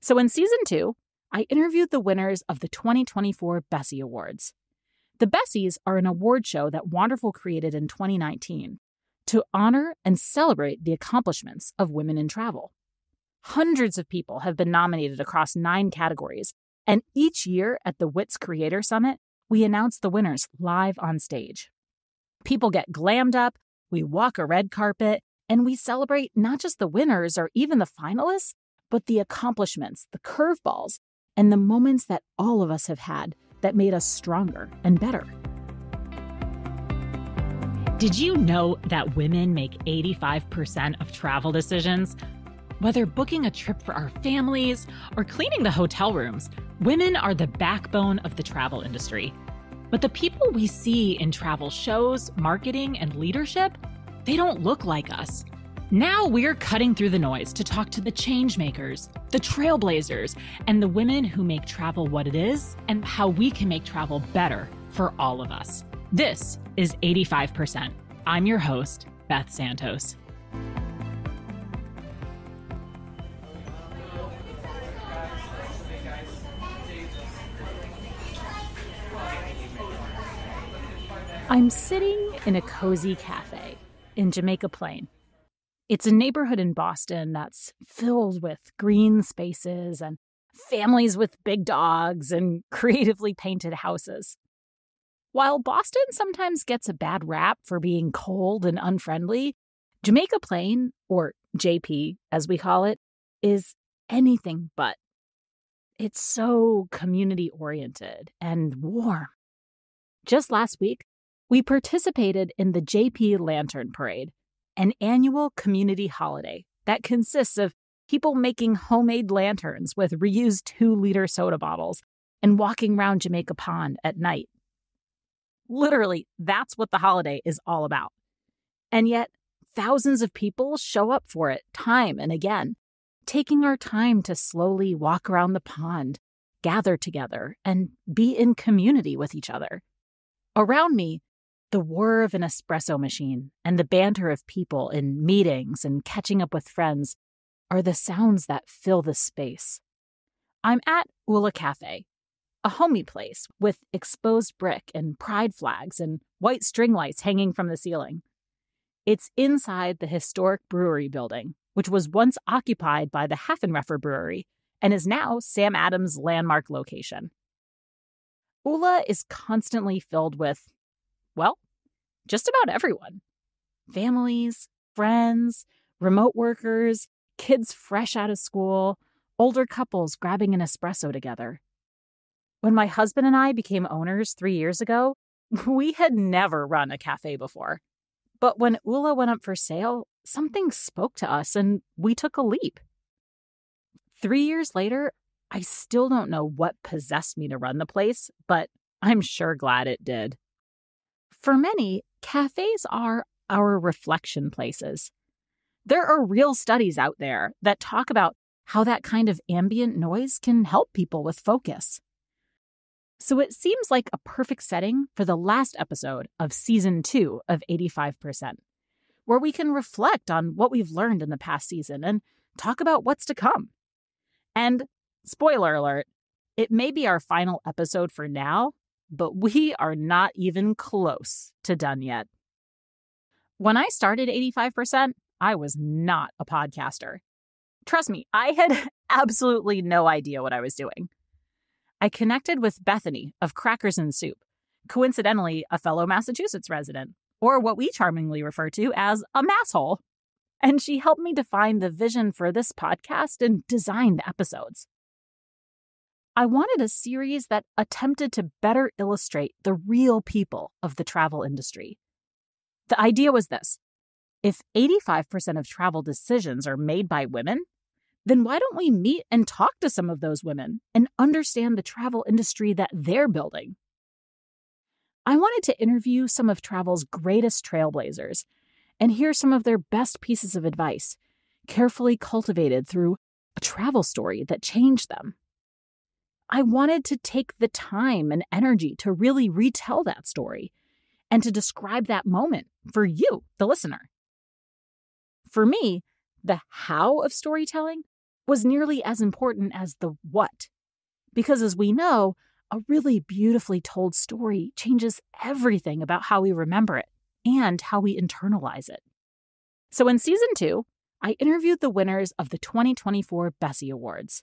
So in season 2, I interviewed the winners of the 2024 Bessie Awards. The Bessies are an award show that Wonderful created in 2019 to honor and celebrate the accomplishments of women in travel. Hundreds of people have been nominated across 9 categories, and each year at the WITS Creator Summit, we announce the winners live on stage. People get glammed up, we walk a red carpet, and we celebrate not just the winners or even the finalists, but the accomplishments, the curveballs, and the moments that all of us have had that made us stronger and better. Did you know that women make 85% of travel decisions? Whether booking a trip for our families or cleaning the hotel rooms, women are the backbone of the travel industry. But the people we see in travel shows, marketing, and leadership, they don't look like us. Now we're cutting through the noise to talk to the change makers, the trailblazers, and the women who make travel what it is and how we can make travel better for all of us. This is 85%. I'm your host, Beth Santos. I'm sitting in a cozy cafe in Jamaica Plain. It's a neighborhood in Boston that's filled with green spaces and families with big dogs and creatively painted houses. While Boston sometimes gets a bad rap for being cold and unfriendly, Jamaica Plain, or JP as we call it, is anything but. It's so community-oriented and warm. Just last week, we participated in the JP Lantern Parade, an annual community holiday that consists of people making homemade lanterns with reused 2-liter soda bottles and walking around Jamaica Pond at night. Literally, that's what the holiday is all about. And yet, thousands of people show up for it time and again, taking our time to slowly walk around the pond, gather together, and be in community with each other. Around me, the whir of an espresso machine and the banter of people in meetings and catching up with friends are the sounds that fill the space. I'm at Ula Cafe, a homey place with exposed brick and pride flags and white string lights hanging from the ceiling. It's inside the historic brewery building, which was once occupied by the Hafenreffer Brewery and is now Sam Adams' landmark location. Ula is constantly filled with, well, just about everyone. Families, friends, remote workers, kids fresh out of school, older couples grabbing an espresso together. When my husband and I became owners 3 years ago, we had never run a cafe before. But when Ula went up for sale, something spoke to us and we took a leap. 3 years later, I still don't know what possessed me to run the place, but I'm sure glad it did. For many, cafes are our reflection places. There are real studies out there that talk about how that kind of ambient noise can help people with focus. So it seems like a perfect setting for the last episode of Season 2 of 85%, where we can reflect on what we've learned in the past season and talk about what's to come. And, spoiler alert, it may be our final episode for now, but we are not even close to done yet. When I started 85%, I was not a podcaster. Trust me, I had absolutely no idea what I was doing. I connected with Bethany of Crackers and Soup, coincidentally a fellow Massachusetts resident, or what we charmingly refer to as a masshole. And she helped me define the vision for this podcast and design the episodes. I wanted a series that attempted to better illustrate the real people of the travel industry. The idea was this: if 85% of travel decisions are made by women, then why don't we meet and talk to some of those women and understand the travel industry that they're building? I wanted to interview some of travel's greatest trailblazers and hear some of their best pieces of advice, carefully cultivated through a travel story that changed them. I wanted to take the time and energy to really retell that story and to describe that moment for you, the listener. For me, the how of storytelling was nearly as important as the what. Because as we know, a really beautifully told story changes everything about how we remember it and how we internalize it. So in Season 2, I interviewed the winners of the 2024 Bessie Awards.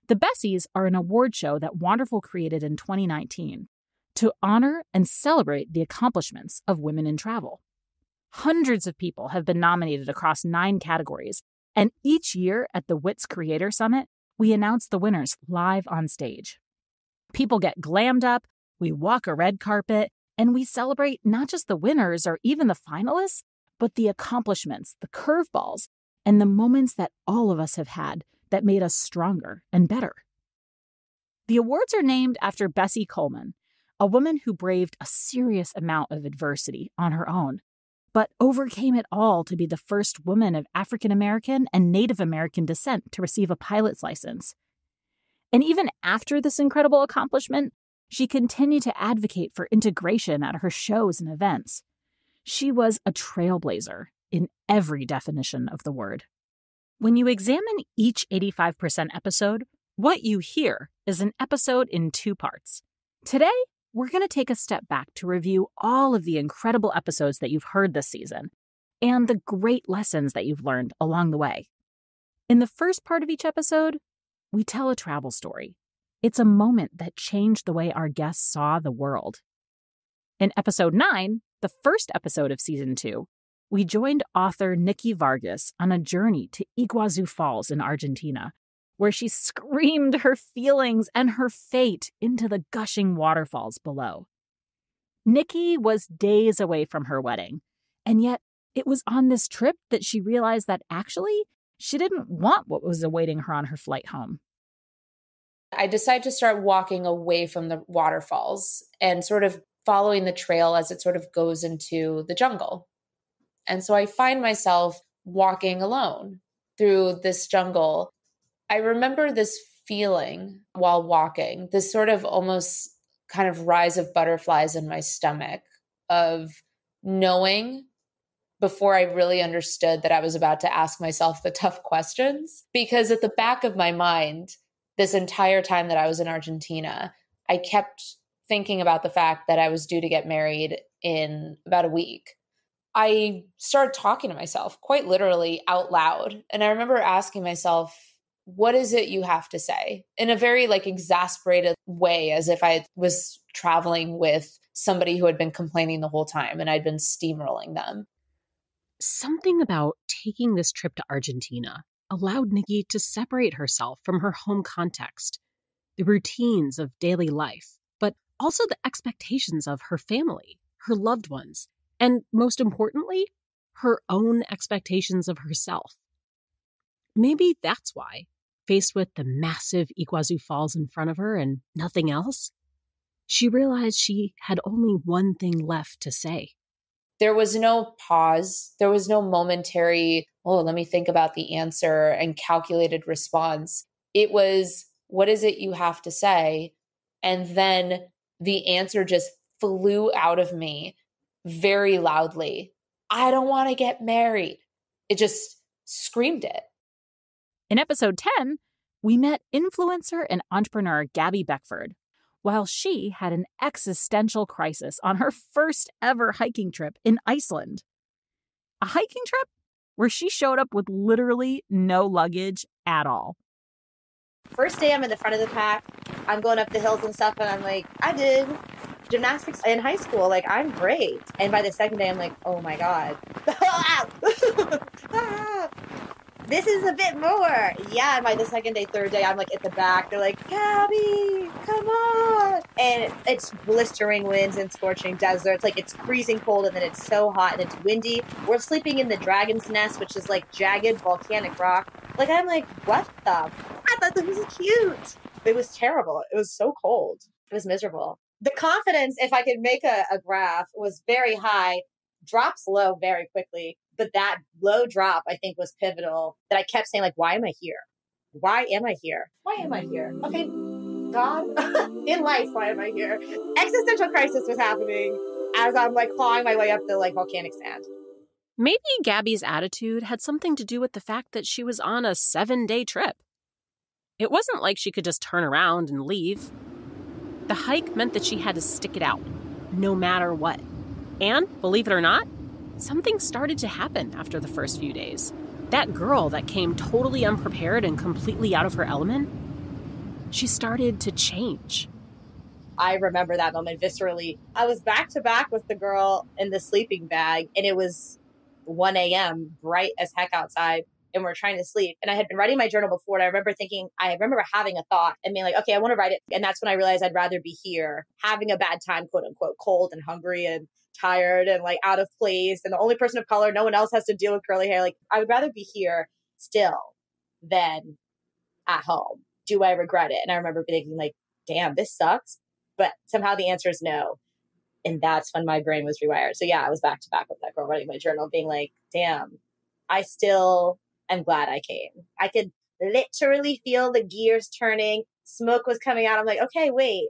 The Bessies are an award show that Wonderful created in 2019 to honor and celebrate the accomplishments of women in travel. Hundreds of people have been nominated across 9 categories, and each year at the WITS Creator Summit, we announce the winners live on stage. People get glammed up, we walk a red carpet, and we celebrate not just the winners or even the finalists, but the accomplishments, the curveballs, and the moments that all of us have had that made us stronger and better. The awards are named after Bessie Coleman, a woman who braved a serious amount of adversity on her own, but overcame it all to be the first woman of African American and Native American descent to receive a pilot's license. And even after this incredible accomplishment, she continued to advocate for integration at her shows and events. She was a trailblazer in every definition of the word. When you examine each 85% episode, what you hear is an episode in 2 parts. Today, we're going to take a step back to review all of the incredible episodes that you've heard this season and the great lessons that you've learned along the way. In the first part of each episode, we tell a travel story. It's a moment that changed the way our guests saw the world. In episode 9, the first episode of Season 2, we joined author Nikki Vargas on a journey to Iguazu Falls in Argentina, where she screamed her feelings and her fate into the gushing waterfalls below. Nikki was days away from her wedding, and yet it was on this trip that she realized that actually she didn't want what was awaiting her on her flight home. I decided to start walking away from the waterfalls and sort of following the trail as it sort of goes into the jungle. And so I find myself walking alone through this jungle. I remember this feeling while walking, this sort of almost kind of rise of butterflies in my stomach of knowing before I really understood that I was about to ask myself the tough questions. Because at the back of my mind, this entire time that I was in Argentina, I kept thinking about the fact that I was due to get married in about a week. I started talking to myself quite literally out loud. And I remember asking myself, what is it you have to say? In a very exasperated way, as if I was traveling with somebody who had been complaining the whole time and I'd been steamrolling them. Something about taking this trip to Argentina allowed Nikki to separate herself from her home context, the routines of daily life, but also the expectations of her family, her loved ones, and most importantly, her own expectations of herself. Maybe that's why, faced with the massive Iguazu Falls in front of her and nothing else, she realized she had only one thing left to say. There was no pause. There was no momentary, let me think about the answer and calculated response. It was, what is it you have to say? And then the answer just flew out of me very loudly. I don't want to get married. It just screamed it. In episode 10, we met influencer and entrepreneur Gabby Beckford, while she had an existential crisis on her first ever hiking trip in Iceland. A hiking trip where she showed up with literally no luggage at all. First day I'm in the front of the pack. I'm going up the hills and stuff, and I'm like, I did gymnastics in high school. I'm great. And by the second day, I'm like, oh my God. This is a bit more. Yeah, and by the second day, third day, I'm at the back. They're like, Gabby, come on. And it's blistering winds and scorching deserts. It's freezing cold, and then it's so hot and it's windy. We're sleeping in the dragon's nest, which is jagged volcanic rock. I'm like, what the? I thought this was cute. It was terrible. It was so cold. It was miserable. The confidence, if I could make a graph, was very high, drops low very quickly. But that low drop, I think, was pivotal. That I kept saying, why am I here? Why am I here? Why am I here? Okay, God, in life, why am I here? Existential crisis was happening as I'm clawing my way up the volcanic sand. Maybe Gabby's attitude had something to do with the fact that she was on a 7-day trip. It wasn't like she could just turn around and leave. The hike meant that she had to stick it out, no matter what. And, believe it or not, something started to happen after the first few days. That girl that came totally unprepared and completely out of her element, she started to change. I remember that moment viscerally. I was back to back with the girl in the sleeping bag, and it was 1 a.m., bright as heck outside, and we're trying to sleep. And I had been writing my journal before, and I remember having a thought and being like, okay, I want to write it. And that's when I realized I'd rather be here, having a bad time, quote unquote, cold and hungry and tired and like out of place. And the only person of color, no one else has to deal with curly hair. Like, I would rather be here still than at home. Do I regret it? And I remember thinking like, damn, this sucks. But somehow the answer is no. And that's when my brain was rewired. So yeah, I was back to back with that girl writing my journal, being like, damn, I still am glad I came. I could literally feel the gears turning. Smoke was coming out. I'm like, okay, wait,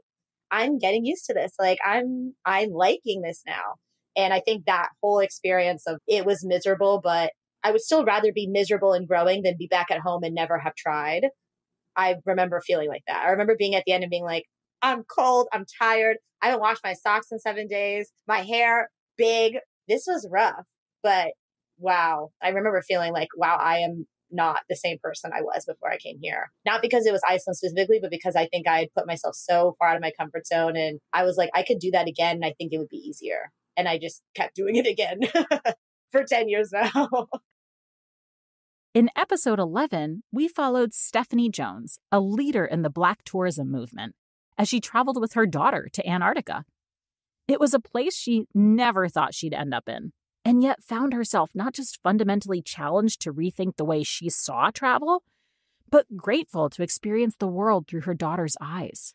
I'm getting used to this. Like I'm liking this now. And I think that whole experience of it was miserable, but I would still rather be miserable and growing than be back at home and never have tried. I remember feeling like that. I remember being at the end and being like, I'm cold. I'm tired. I haven't washed my socks in 7 days. My hair big. This was rough, but wow. I remember feeling like, wow, I am not the same person I was before I came here. Not because it was Iceland specifically, but because I think I had put myself so far out of my comfort zone. And I was like, I could do that again. And I think it would be easier. And I just kept doing it again for 10 years now. In episode 11, we followed Stephanie Jones, a leader in the Black tourism movement, as she traveled with her daughter to Antarctica. It was a place she never thought she'd end up in, and yet found herself not just fundamentally challenged to rethink the way she saw travel, but grateful to experience the world through her daughter's eyes.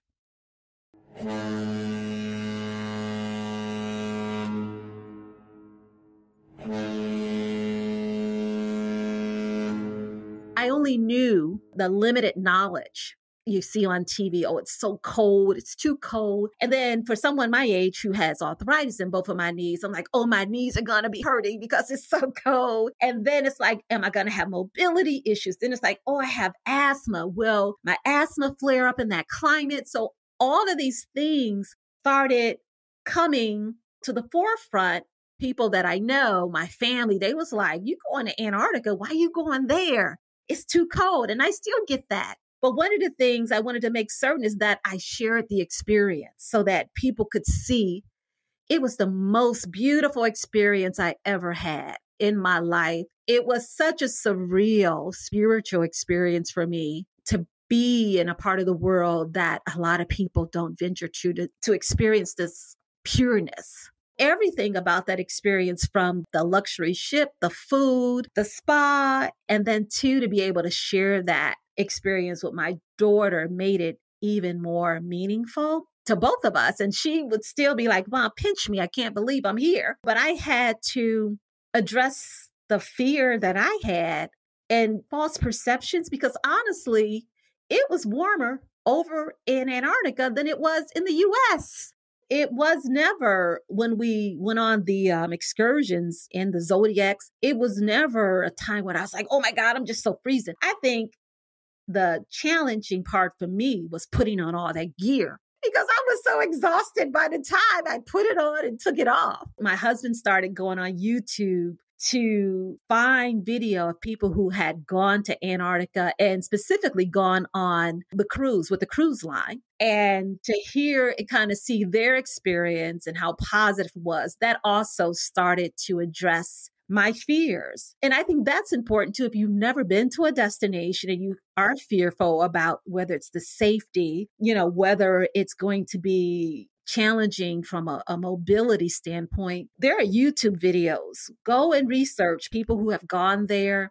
I only knew the limited knowledge you see on TV. Oh, it's so cold. It's too cold. And then for someone my age who has arthritis in both of my knees, I'm like, oh, my knees are going to be hurting because it's so cold. And then it's like, am I going to have mobility issues? Then it's like, oh, I have asthma. Will my asthma flare up in that climate? So all of these things started coming to the forefront. People that I know, my family, they was like, you going to Antarctica? Why are you going there? It's too cold. And I still get that. But one of the things I wanted to make certain is that I shared the experience so that people could see it was the most beautiful experience I ever had in my life. It was such a surreal, spiritual experience for me to be in a part of the world that a lot of people don't venture to experience this pureness. Everything about that experience, from the luxury ship, the food, the spa, and then to be able to share that experience with my daughter, made it even more meaningful to both of us. And she would still be like, Mom, pinch me. I can't believe I'm here. But I had to address the fear that I had and false perceptions, because honestly, it was warmer over in Antarctica than it was in the US. It was never, when we went on the excursions in the Zodiacs, it was never a time when I was like, oh my God, I'm just so freezing. I think the challenging part for me was putting on all that gear, because I was so exhausted by the time I put it on and took it off. My husband started going on YouTube to find video of people who had gone to Antarctica and specifically gone on the cruise with the cruise line, and to hear and kind of see their experience and how positive it was. That also started to address my fears. And I think that's important too. If you've never been to a destination and you are fearful about whether it's the safety, whether it's going to be challenging from a mobility standpoint, there are YouTube videos. Go and research people who have gone there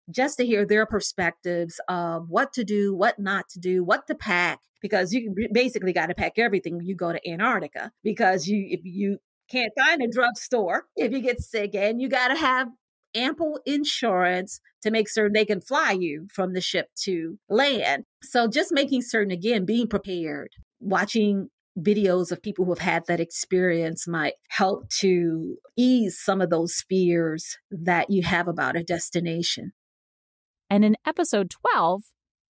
just to hear their perspectives of what to do, what not to do, what to pack, because you basically got to pack everything when you go to Antarctica, because if you can't find a drugstore if you get sick, and you got to have ample insurance to make certain they can fly you from the ship to land. So just making certain, again, being prepared, watching videos of people who have had that experience might help to ease some of those fears that you have about a destination. And in episode 12,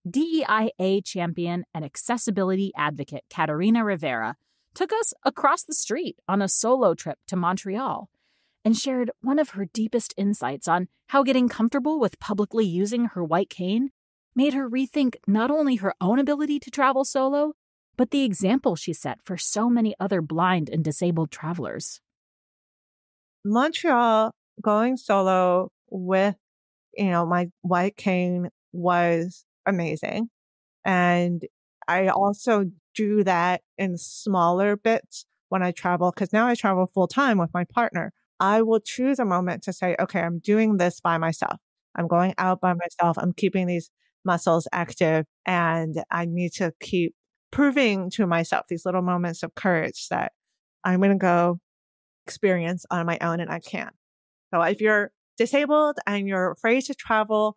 DEIA champion and accessibility advocate Catarina Rivera took us across the street on a solo trip to Montreal and shared one of her deepest insights on how getting comfortable with publicly using her white cane made her rethink not only her own ability to travel solo, but the example she set for so many other blind and disabled travelers. Montreal, going solo with, my white cane was amazing. And I also do that in smaller bits when I travel, because now I travel full time with my partner. I will choose a moment to say, okay, I'm doing this by myself. I'm going out by myself. I'm keeping these muscles active, and I need to keep proving to myself these little moments of courage that I'm going to go experience on my own, and I can. So if you're disabled and you're afraid to travel,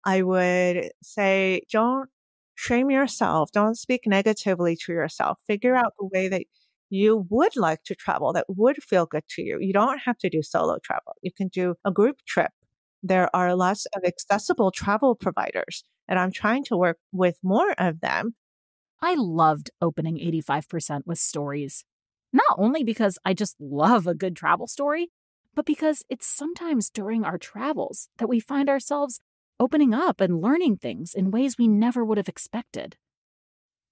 I would say don't shame yourself. Don't speak negatively to yourself. Figure out the way that you would like to travel that would feel good to you. You don't have to do solo travel. You can do a group trip. There are lots of accessible travel providers, and I'm trying to work with more of them. I loved opening 85% with stories. Not only because I just love a good travel story, but because it's sometimes during our travels that we find ourselves opening up and learning things in ways we never would have expected.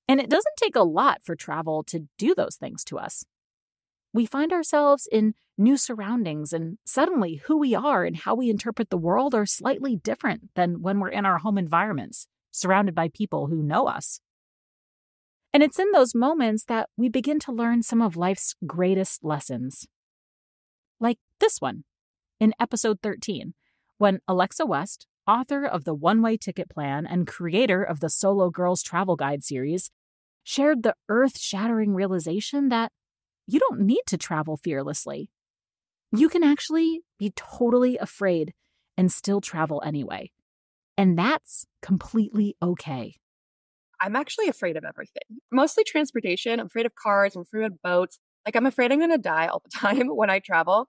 And it doesn't take a lot for travel to do those things to us. We find ourselves in new surroundings, and suddenly who we are and how we interpret the world are slightly different than when we're in our home environments, surrounded by people who know us. And it's in those moments that we begin to learn some of life's greatest lessons. Like this one, in episode 13, when Alexa West, author of the One-Way Ticket Plan and creator of the Solo Girls Travel Guide series, shared the earth-shattering realization that you don't need to travel fearlessly. You can actually be totally afraid and still travel anyway. And that's completely okay. I'm actually afraid of everything. Mostly transportation. I'm afraid of cars. I'm afraid of boats. Like, I'm afraid I'm going to die all the time when I travel.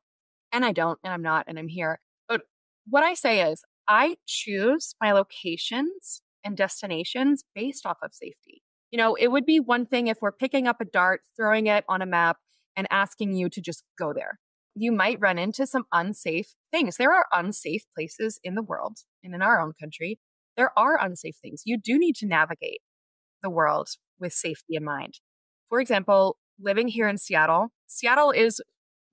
And I don't, and I'm not, and I'm here. But what I say is I choose my locations and destinations based off of safety. It would be one thing if we're picking up a dart, throwing it on a map, and asking you to just go there. You might run into some unsafe things. There are unsafe places in the world and in our own country. There are unsafe things. You do need to navigate the world with safety in mind. For example, living here in Seattle is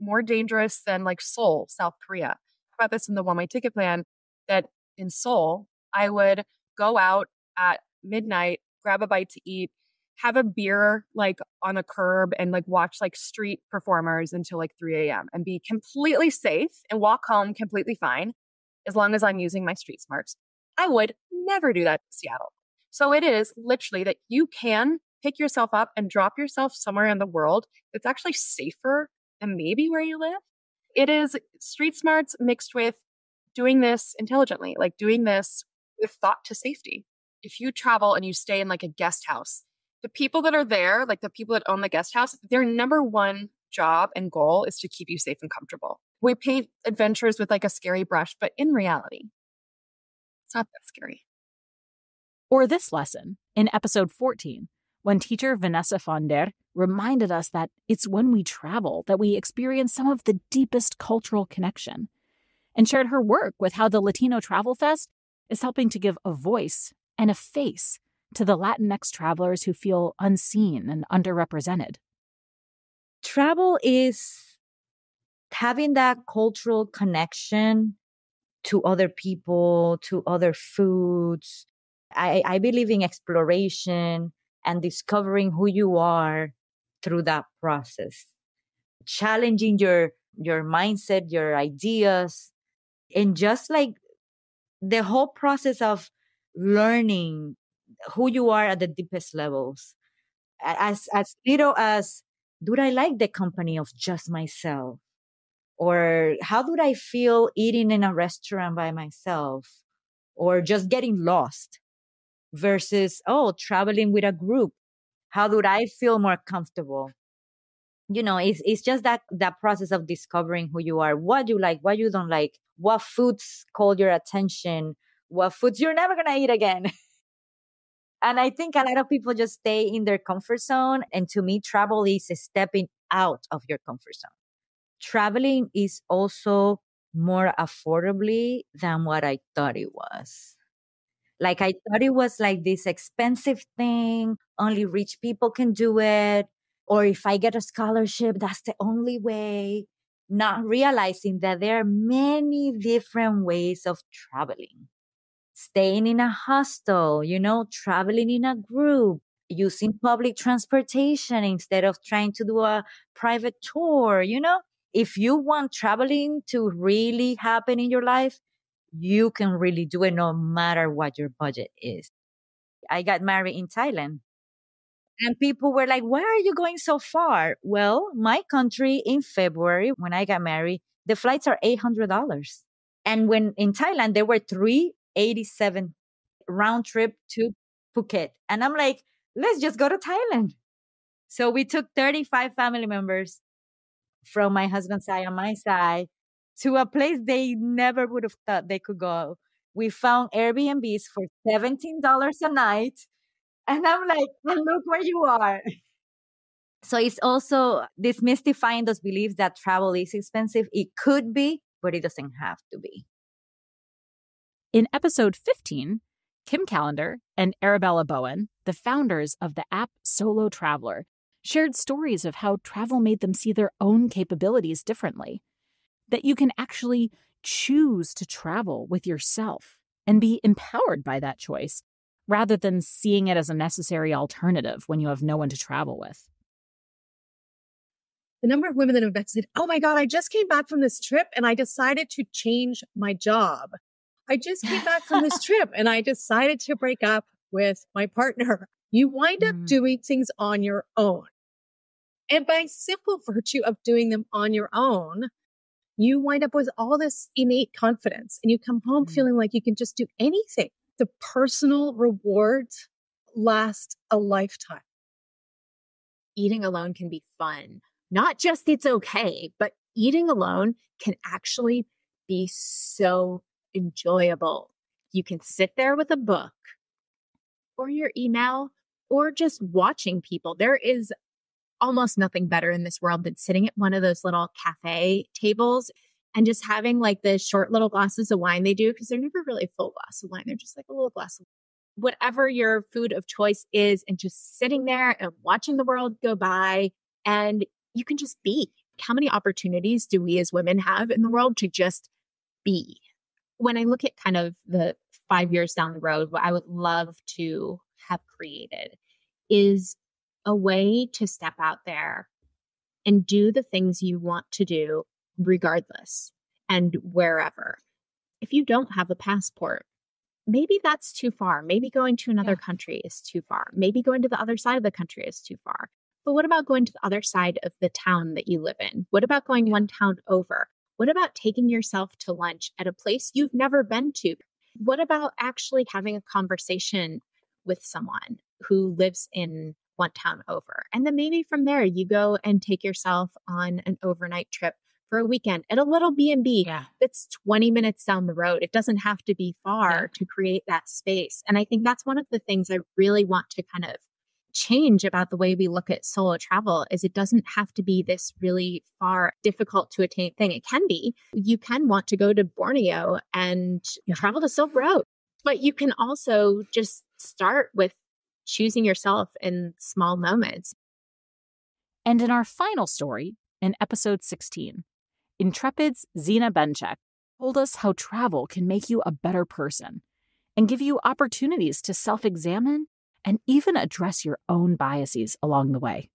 more dangerous than like Seoul, South Korea. I talk about this in the One-Way Ticket Plan, that in Seoul, I would go out at midnight, grab a bite to eat, have a beer like on a curb, and like watch like street performers until like 3 a.m. and be completely safe and walk home completely fine as long as I'm using my street smarts. I would never do that in Seattle. So it is literally that you can pick yourself up and drop yourself somewhere in the world that's actually safer than maybe where you live. It is street smarts mixed with doing this intelligently, like doing this with thought to safety. If you travel and you stay in like a guest house, the people that are there, like the people that own the guest house, their number one job and goal is to keep you safe and comfortable. We paint adventures with like a scary brush, but in reality, it's not that scary. Or this lesson in episode 14, when teacher Vanessa Fonder reminded us that it's when we travel that we experience some of the deepest cultural connection, and shared her work with how the Latino Travel Fest is helping to give a voice and a face to the Latinx travelers who feel unseen and underrepresented. Travel is having that cultural connection to other people, to other foods. I believe in exploration and discovering who you are through that process. Challenging your mindset, your ideas, and just like the whole process of learning who you are at the deepest levels. As little as, do I like the company of just myself? Or how do I feel eating in a restaurant by myself? Or just getting lost? Versus, traveling with a group. How do I feel more comfortable? It's just that process of discovering who you are, what you like, what you don't like, what foods call your attention, what foods you're never going to eat again. And I think a lot of people just stay in their comfort zone. And to me, travel is stepping out of your comfort zone. Traveling is also more affordably than what I thought it was. Like I thought it was like this expensive thing, only rich people can do it. Or if I get a scholarship, that's the only way. Not realizing that there are many different ways of traveling. Staying in a hostel, traveling in a group, using public transportation instead of trying to do a private tour. If you want traveling to really happen in your life, you can really do it no matter what your budget is. I got married in Thailand. And people were like, why are you going so far? Well, my country in February, when I got married, the flights are $800. And when in Thailand, there were $387 round trip to Phuket. And I'm like, let's just go to Thailand. So we took 35 family members from my husband's side and my side to a place they never would have thought they could go. We found Airbnbs for $17 a night. And I'm like, and look where you are. So it's also demystifying those beliefs that travel is expensive. It could be, but it doesn't have to be. In episode 15, Kim Callender and Arabella Bowen, the founders of the app Solo Traveler, shared stories of how travel made them see their own capabilities differently. That you can actually choose to travel with yourself and be empowered by that choice, rather than seeing it as a necessary alternative when you have no one to travel with. The number of women that have said, oh my God, I just came back from this trip and I decided to change my job. I just came back from this trip and I decided to break up with my partner. You wind up doing things on your own. And by simple virtue of doing them on your own, you wind up with all this innate confidence and you come home feeling like you can just do anything. The personal rewards last a lifetime. Eating alone can be fun. Not just it's okay, but eating alone can actually be so enjoyable. You can sit there with a book or your email or just watching people. There is almost nothing better in this world than sitting at one of those little cafe tables and just having like the short little glasses of wine they do, because they're never really a full glass of wine. They're just like a little glass of whatever your food of choice is, and just sitting there and watching the world go by, and you can just be. How many opportunities do we as women have in the world to just be? When I look at kind of the 5 years down the road, what I would love to have created is a way to step out there and do the things you want to do regardless and wherever. If you don't have a passport, maybe that's too far. Maybe going to another country is too far. Maybe going to the other side of the country is too far. But what about going to the other side of the town that you live in? What about going one town over? What about taking yourself to lunch at a place you've never been to? What about actually having a conversation with someone who lives in one town over? And then maybe from there, you go and take yourself on an overnight trip for a weekend at a little B&B that's 20 minutes down the road. It doesn't have to be far to create that space. And I think that's one of the things I really want to kind of change about the way we look at solo travel is it doesn't have to be this really far, difficult to attain thing. It can be. You can want to go to Borneo and travel the Silk Road, but you can also just start with choosing yourself in small moments. And in our final story, in episode 16, Intrepid's Zina Benchek told us how travel can make you a better person and give you opportunities to self-examine and even address your own biases along the way.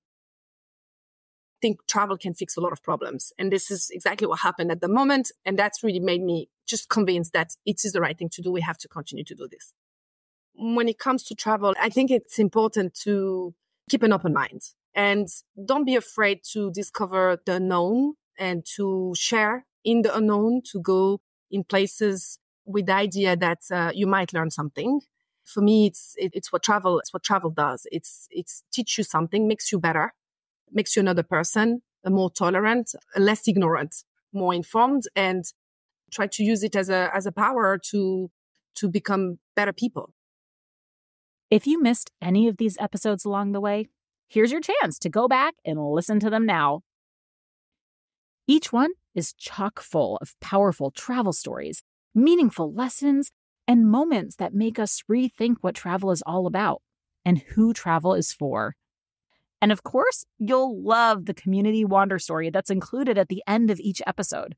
I think travel can fix a lot of problems. And this is exactly what happened at the moment. And that's really made me just convinced that it is the right thing to do. We have to continue to do this. When it comes to travel, I think it's important to keep an open mind and don't be afraid to discover the unknown and to share in the unknown, to go in places with the idea that you might learn something. For me, it's what travel does. It's teach you something, makes you better, makes you another person, a more tolerant, less ignorant, more informed, and try to use it as a power to become better people. If you missed any of these episodes along the way, here's your chance to go back and listen to them now. Each one is chock full of powerful travel stories, meaningful lessons, and moments that make us rethink what travel is all about and who travel is for. And of course, you'll love the community wander story that's included at the end of each episode.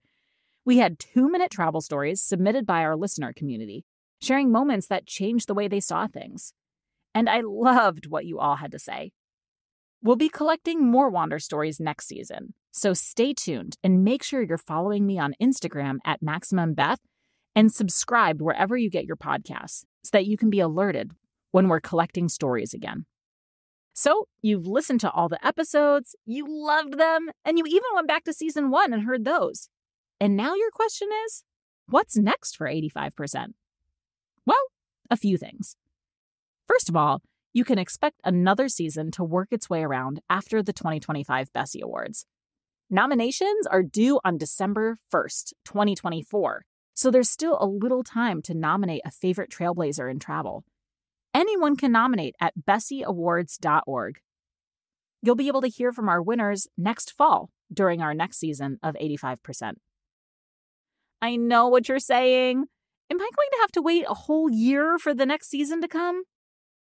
We had 2-minute travel stories submitted by our listener community, sharing moments that changed the way they saw things. And I loved what you all had to say. We'll be collecting more wander stories next season, so stay tuned and make sure you're following me on Instagram at MaximumBeth and subscribe wherever you get your podcasts so that you can be alerted when we're collecting stories again. So you've listened to all the episodes, you loved them, and you even went back to season 1 and heard those. And now your question is, what's next for 85%? Well, a few things. First of all, you can expect another season to work its way around after the 2025 Bessie Awards. Nominations are due on December 1st, 2024, so there's still a little time to nominate a favorite trailblazer in travel. Anyone can nominate at bessieawards.org. You'll be able to hear from our winners next fall during our next season of 85%. I know what you're saying. Am I going to have to wait a whole year for the next season to come?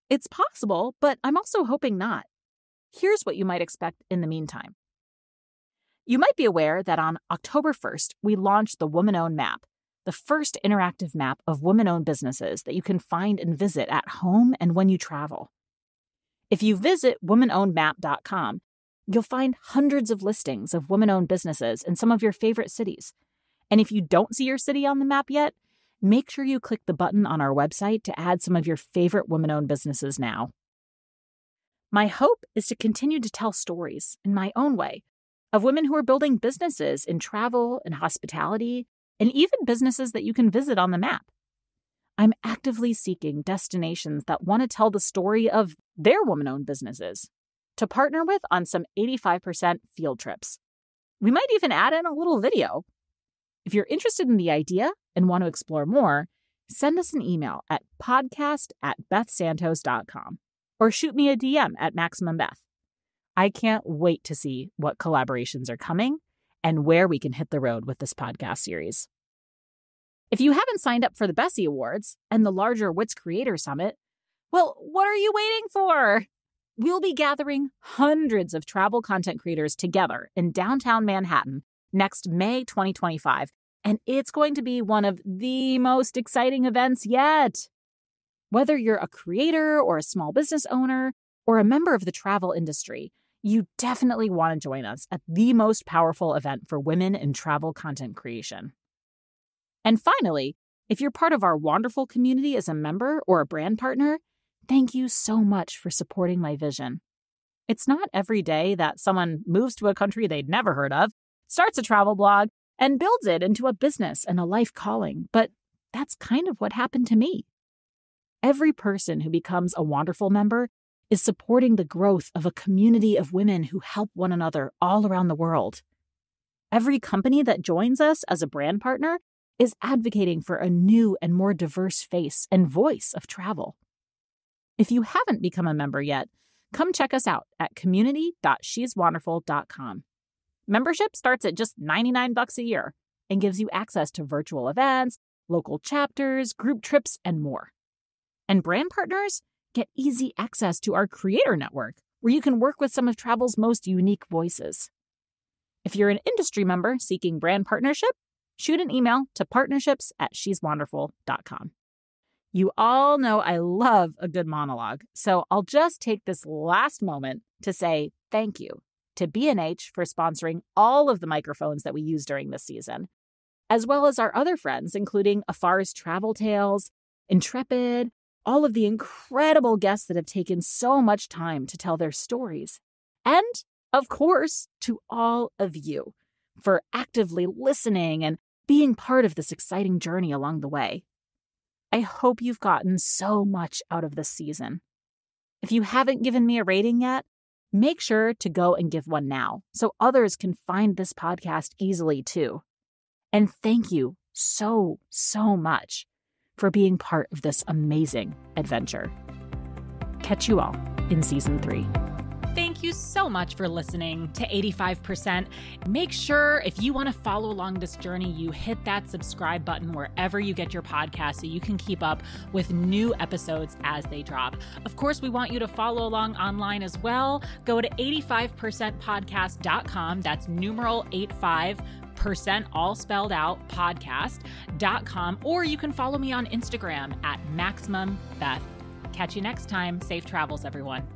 It's possible, but I'm also hoping not. Here's what you might expect in the meantime. You might be aware that on October 1st, we launched the Woman-Owned Map, the first interactive map of women-owned businesses that you can find and visit at home and when you travel. If you visit womanownedmap.com, you'll find hundreds of listings of women-owned businesses in some of your favorite cities. And if you don't see your city on the map yet, make sure you click the button on our website to add some of your favorite women-owned businesses now. My hope is to continue to tell stories in my own way of women who are building businesses in travel and hospitality, and even businesses that you can visit on the map. I'm actively seeking destinations that want to tell the story of their woman-owned businesses to partner with on some 85% field trips. We might even add in a little video. If you're interested in the idea and want to explore more, send us an email at podcast@bethsantos.com or shoot me a DM at MaximumBeth. I can't wait to see what collaborations are coming and where we can hit the road with this podcast series. If you haven't signed up for the Bessie Awards and the larger Wits Creator Summit, well, what are you waiting for? We'll be gathering hundreds of travel content creators together in downtown Manhattan next May 2025, and it's going to be one of the most exciting events yet. Whether you're a creator or a small business owner or a member of the travel industry, you definitely want to join us at the most powerful event for women in travel content creation. And finally, if you're part of our wonderful community as a member or a brand partner, thank you so much for supporting my vision. It's not every day that someone moves to a country they'd never heard of, starts a travel blog, and builds it into a business and a life calling, but that's kind of what happened to me. Every person who becomes a Wonderful member is supporting the growth of a community of women who help one another all around the world. Every company that joins us as a brand partner is advocating for a new and more diverse face and voice of travel. If you haven't become a member yet, come check us out at community.sheswonderful.com. Membership starts at just $99 a year and gives you access to virtual events, local chapters, group trips, and more. And brand partners get easy access to our creator network, where you can work with some of travel's most unique voices. If you're an industry member seeking brand partnership, shoot an email to partnerships@sheswonderful.com. You all know I love a good monologue, so I'll just take this last moment to say thank you to B&H for sponsoring all of the microphones that we use during this season, as well as our other friends, including Afar's Travel Tales, Intrepid, all of the incredible guests that have taken so much time to tell their stories, and, of course, to all of you for actively listening and being part of this exciting journey along the way. I hope you've gotten so much out of this season. If you haven't given me a rating yet, make sure to go and give one now so others can find this podcast easily too. And thank you so, so much for being part of this amazing adventure. Catch you all in season 3. Thank you so much for listening to 85%. Make sure if you want to follow along this journey, you hit that subscribe button wherever you get your podcast so you can keep up with new episodes as they drop. Of course, we want you to follow along online as well. Go to 85percentpodcast.com. That's numeral 85%, all spelled out, podcast.com. Or you can follow me on Instagram at MaximumBeth. Catch you next time. Safe travels, everyone.